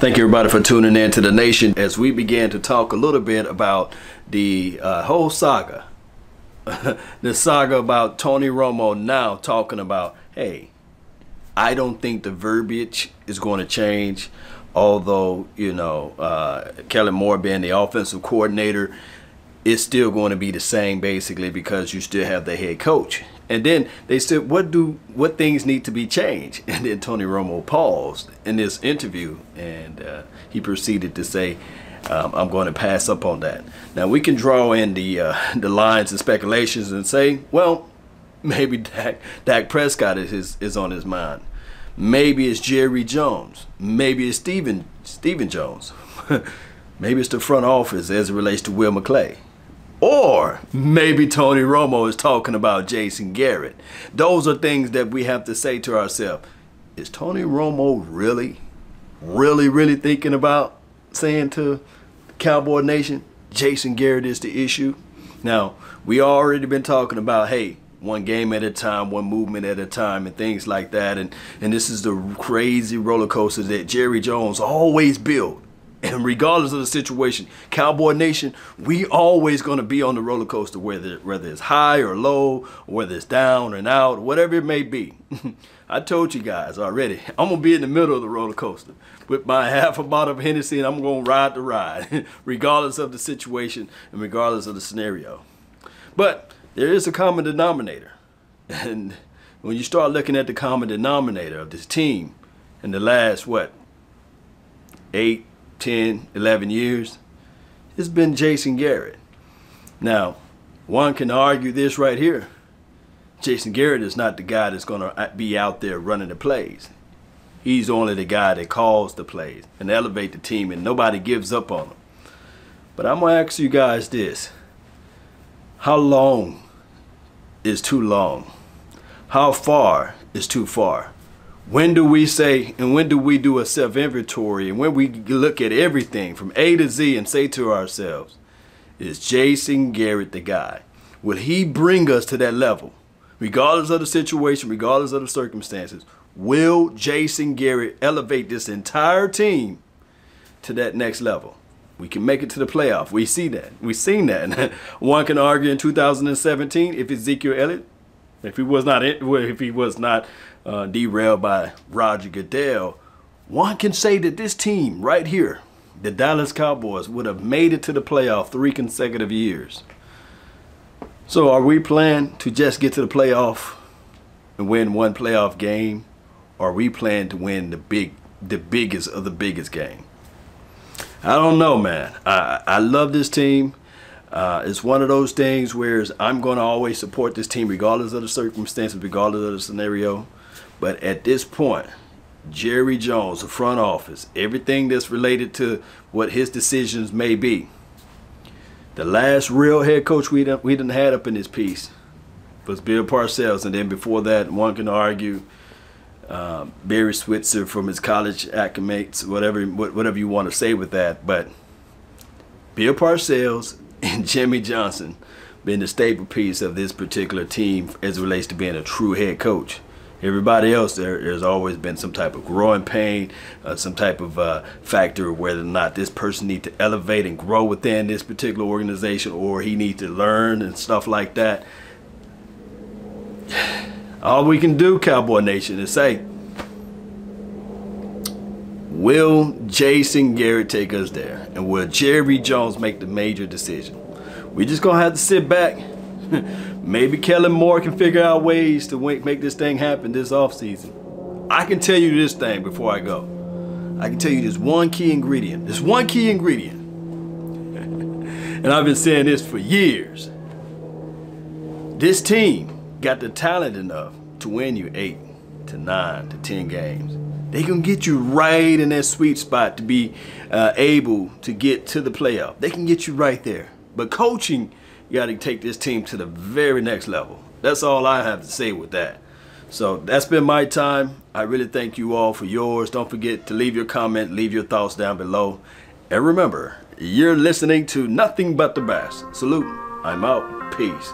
Thank you everybody for tuning in to The Nation as we began to talk a little bit about the whole saga. The saga about Tony Romo now talking about, hey, I don't think the verbiage is going to change, although, you know, Kellen Moore being the offensive coordinator, it's still going to be the same basically because you still have the head coach. And then they said, what things need to be changed? And then Tony Romo paused in this interview and he proceeded to say, I'm going to pass up on that. Now we can draw in the lines and speculations and say, well, maybe Dak Prescott is on his mind. Maybe it's Jerry Jones. Maybe it's Stephen Jones. Maybe it's the front office as it relates to Will McClay. Or maybe Tony Romo is talking about Jason Garrett. Those are things that we have to say to ourselves. Is Tony Romo really thinking about saying to Cowboy Nation, Jason Garrett is the issue? Now, we already been talking about, hey, one game at a time, one movement at a time, and things like that. And this is the crazy roller coaster that Jerry Jones always built. And regardless of the situation, Cowboy Nation, we always going to be on the roller coaster, whether it's high or low, or whether it's down and out, whatever it may be. I told you guys already, I'm going to be in the middle of the roller coaster with my half a bottle of Hennessy, and I'm going to ride the ride, regardless of the situation and regardless of the scenario. But there is a common denominator. And when you start looking at the common denominator of this team in the last, 8, 10, 11 years, it's been Jason Garrett. Now, one can argue this right here. Jason Garrett is not the guy that's going to be out there running the plays. He's only the guy that calls the plays and elevate the team, and nobody gives up on him. But I'm going to ask you guys this. How long is too long? How far is too far? When do we say, and when do we do a self-inventory, and when we look at everything from A to Z and say to ourselves, is Jason Garrett the guy? Will he bring us to that level? Regardless of the situation, regardless of the circumstances, will Jason Garrett elevate this entire team to that next level? We can make it to the playoff. We see that. We've seen that. One can argue in 2017 if Ezekiel Elliott, if he was not derailed by Roger Goodell, one can say that this team right here, the Dallas Cowboys, would have made it to the playoff 3 consecutive years. So are we planning to just get to the playoff and win one playoff game? Or are we planning to win the biggest of the biggest game? I don't know, man. I love this team. It's one of those things where I'm going to always support this team regardless of the circumstances, regardless of the scenario. But at this point, Jerry Jones, the front office, everything that's related to what his decisions may be. The last real head coach we done had up in this piece was Bill Parcells, and then before that, one can argue Barry Switzer from his college acclimates, whatever you want to say with that. But Bill Parcells and Jimmy Johnson been the staple piece of this particular team as it relates to being a true head coach. Everybody else, there's always been some type of growing pain, some type of factor of whether or not this person needs to elevate and grow within this particular organization, or he needs to learn and stuff like that. All we can do, Cowboy Nation, is say, will Jason Garrett take us there? And will Jerry Jones make the major decision? We just going to have to sit back. Maybe Kellen Moore can figure out ways to make this thing happen this offseason. I can tell you this thing before I go. I can tell you this one key ingredient. This one key ingredient. And I've been saying this for years. This team got the talent enough to win you 8 to 9 to 10 games. They can get you right in that sweet spot to be able to get to the playoff. They can get you right there. But coaching, you got to take this team to the very next level. That's all I have to say with that. So that's been my time. I really thank you all for yours. Don't forget to leave your comment, leave your thoughts down below. And remember, you're listening to nothing but the best. Salute. I'm out. Peace.